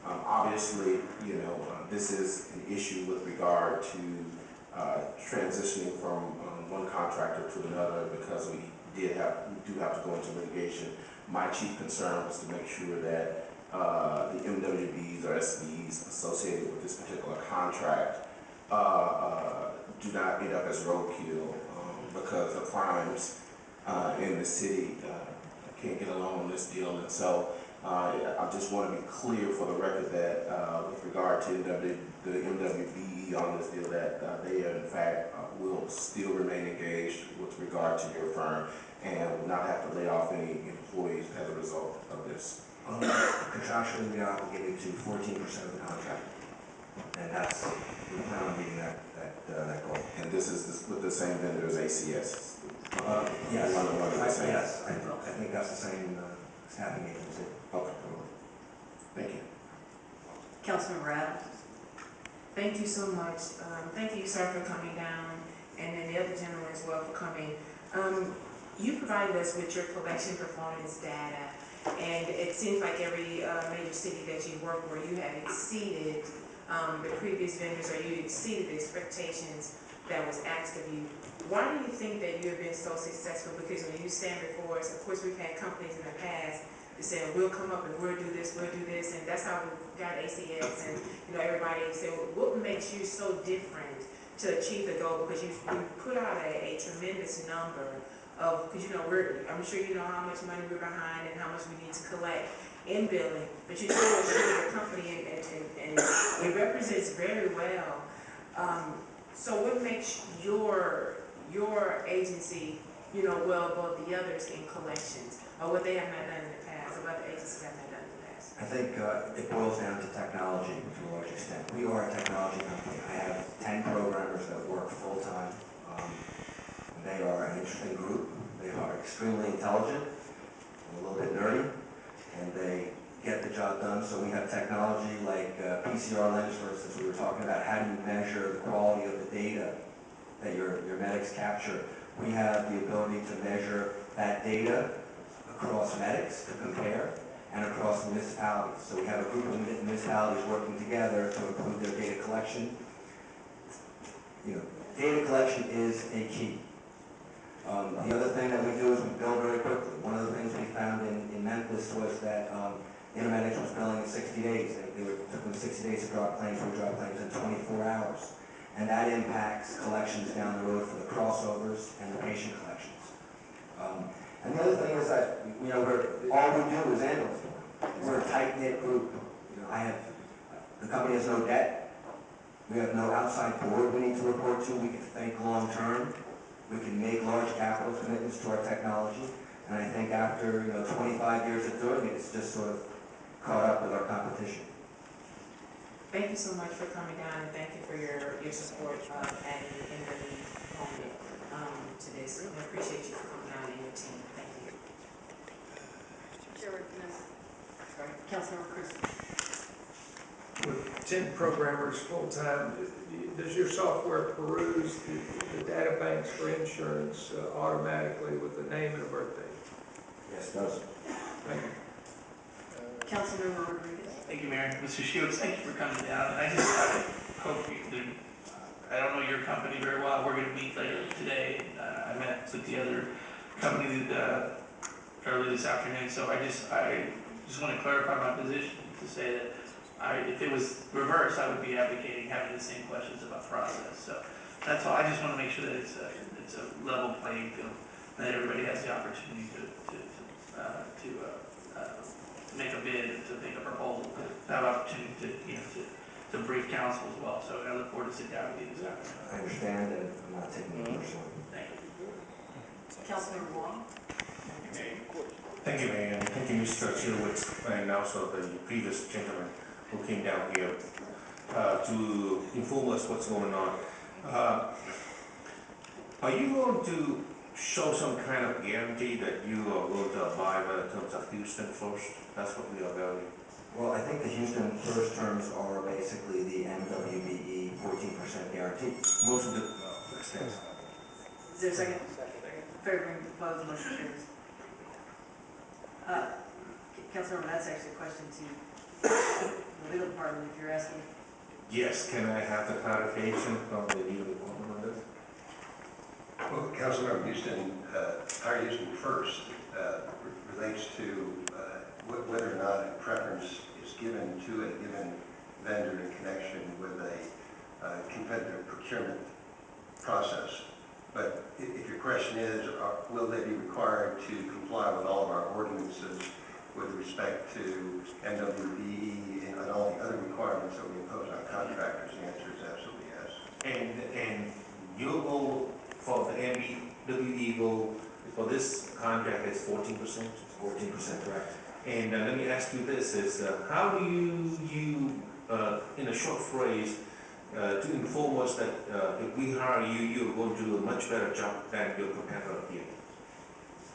Obviously, this is an issue with regard to transitioning from one contractor to another because we do have to go into litigation. My chief concern was to make sure that the MWBs or SBs associated with this particular contract do not end up as roadkill because the crimes in the city can't get along on this deal. And so I just want to be clear for the record that with regard to the MWBE on this deal, that they in fact will still remain engaged with regard to your firm and will not have to lay off any employees as a result of this. Contractually, we are obligated to 14% of the contract, and we plan on meeting that goal. And this is with the same vendor as ACS? Yes. Yes. I think that's the same staffing agency. Okay. Thank you. Councilmember Adams. Thank you so much. Thank you, sir, for coming down, and then the other gentleman as well for coming. You provided us with your collection performance data, and it seems like every major city that you work where you have exceeded the previous vendors, or you exceeded the expectations that was asked of you. Why do you think that you have been so successful? Because when you stand before us, of course, we've had companies in the past that said, we'll come up and we'll do this, and that's how we got ACS, and everybody said, well, what makes you so different to achieve the goal? Because you put out a tremendous number of, because I'm sure you know how much money we're behind and how much we need to collect in billing, but you still assure the company, and it represents very well. So what makes your agency, well above the others in collections, or what they have not done in the past, or what the agencies have not done in the past? I think it boils down to technology to a large extent. We are a technology company. I have 10 programmers that work full-time. They are an interesting group. They are extremely intelligent, a little bit nerdy, and they get the job done. So we have technology like PCR lens, for instance. We were talking about how do you measure the quality of the data that your medics capture. We have the ability to measure that data across medics to compare, and across municipalities. So we have a group of municipalities working together to improve their data collection. Data collection is a key. The other thing that we do is we bill very quickly. One of the things we found in Memphis was that Intermedics was billing in 60 days. It took them 60 days to drop claims. We drop claims in 24 hours. And that impacts collections down the road for the crossovers and the patient collections. And the other thing is that all we do is ambulance. We're a tight-knit group. The company has no debt. We have no outside board we need to report to. We can think long-term. We can make large capital commitments to our technology. And I think after 25 years of doing it, it's just sort of caught up with our competition. Thank you so much for coming down, and thank you for your support of adding the MWB component to this. I appreciate you for coming down and your team. Thank you. Sorry, Councilmember Chris. With 10 programmers full-time, does your software peruse the data banks for insurance automatically with the name and a birthday? Yes, it does. Thank you. Councilmember Rodriguez. Thank you, Mayor. Mr. Shields, thank you for coming down. I hope I don't know your company very well. We're going to meet later today. I met with the other company early this afternoon, so I just want to clarify my position to say that if it was reversed, I would be advocating having the same questions about process. So that's all. I just want to make sure that it's a level playing field, that everybody has the opportunity to make a bid, to make a proposal, to have opportunity to brief council as well. So I look forward to sitting down with you this afternoon. I understand, and I'm not taking it personally. Thank you. Councilmember Wong. Thank you, Mayor, and thank you, Mr. Chilwitz, and also the previous gentleman who came down here to inform us what's going on. Are you going to show some kind of guarantee that you are going to abide by the terms of Houston first? That's what we are valuing. Well, I think the Houston first terms are basically the MWBE 14% guarantee. Most of the extent. Is there a second? Fair proposed motion carries. Councilmember, that's actually a question to the legal department, if you're asking. Yes, can I have the clarification from the legal department on this? Well, Councilmember Houston, our Houston first relates to whether or not a preference is given to a given vendor in connection with a competitive procurement process. But if your question is, will they be required to comply with all of our ordinances with respect to MWBE and all the other requirements that we impose on contractors, the answer is absolutely yes. And your goal for the MWE goal for this contract is 14%? 14%, correct. And let me ask you this, is how do you in a short phrase, to inform us that if we hire you, you're going to do a much better job than your competitor here?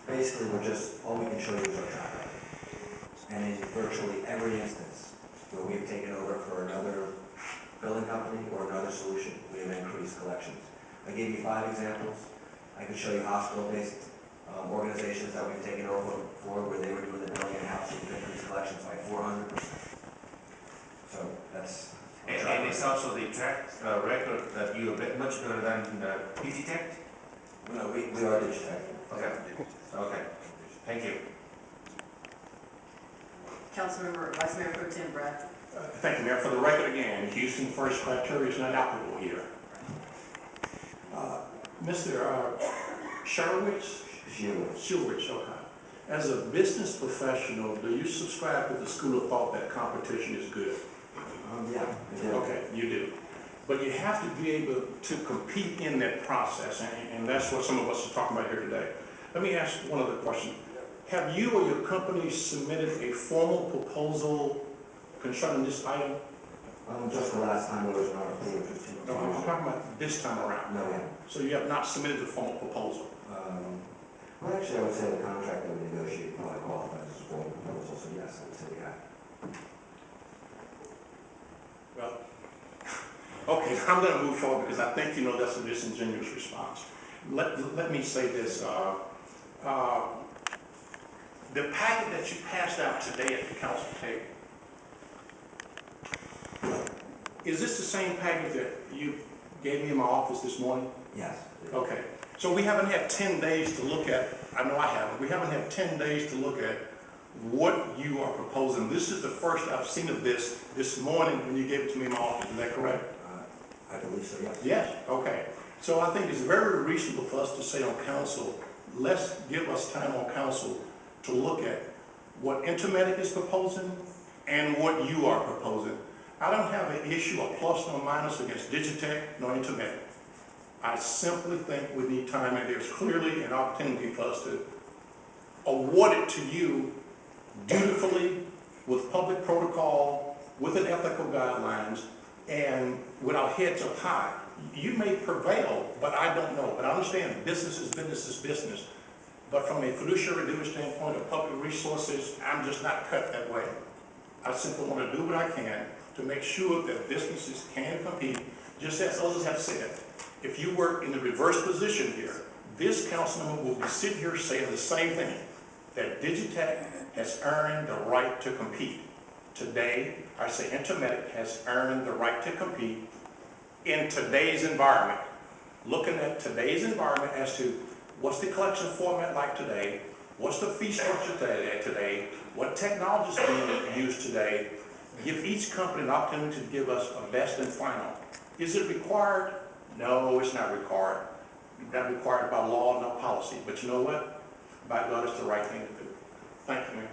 Basically, all we can show you is our track record. And in virtually every instance where we've taken over for another billing company or another solution, we have increased collections. I gave you 5 examples. I could show you hospital-based organizations that we've taken over for where they were doing the billing in-house, we've increased collections by 400%. So that's our track And it's record. also the track record that you are much better than PT Tech? No, we are Digitech. Okay, thank you. Councilmember Vice Mayor Pro Tem Bradford. Thank you, Mayor. For the record again, Houston first criteria is not applicable here. Mr. Sherwitz? Shewitz, okay. As a business professional, do you subscribe to the school of thought that competition is good? Yeah, I do. Okay, you do. But you have to be able to compete in that process, and that's what some of us are talking about here today. Let me ask one other question. Have you or your company submitted a formal proposal concerning this item? Just the last time there was an RFP, which was 2 No, I'm talking about this time around. No, yeah. So you have not submitted a formal proposal? Well, actually, I would say the contract that we negotiated probably qualifies as a formal proposal, so yes, I would say yeah. Well, okay, I'm going to move forward because I think you know that's a disingenuous response. Let me say this. The packet that you passed out today at the council table, is this the same packet that you gave me in my office this morning? Yes. Okay, so we haven't had 10 days to look at, I know I haven't, we haven't had 10 days to look at what you are proposing. This is the first I've seen of this morning when you gave it to me in my office, is that correct? I believe so, yes. Yes, okay. So I think it's very reasonable for us to say on council, let's give us time on council to look at what Intermedic is proposing and what you are proposing. I don't have an issue, a plus or minus against Digitech nor Intermedic. I simply think we need time, and there's clearly an opportunity for us to award it to you dutifully, with public protocol, with an ethical guidelines, and with our heads up high. You may prevail, but I don't know. But I understand business is business is business. But from a fiduciary duty standpoint of public resources, I'm just not cut that way. I simply want to do what I can to make sure that businesses can compete, just as others have said. If you work in the reverse position here, this councilman will be sitting here saying the same thing, that Digitech has earned the right to compete. Today, I say Intermedic has earned the right to compete in today's environment. Looking at today's environment as to what's the collection format like today, what's the fee structure today, what technology is being used today, give each company an opportunity to give us a best and final. Is it required? No, it's not required. Not required by law, no policy. But you know what? By God, it's the right thing to do. Thank you, Mayor.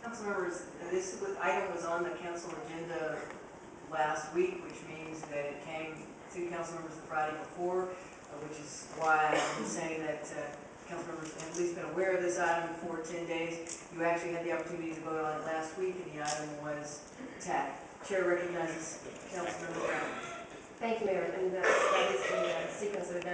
Councilmembers, this item was on the council agenda last week, which means that it came to councilmembers the Friday before, which is why I've been saying that councilmembers have at least been aware of this item for 10 days. You actually had the opportunity to vote on it last week, and the item was tagged. Chair recognizes Councilmember Brown. Thank you, Mayor, and that is the sequence of events.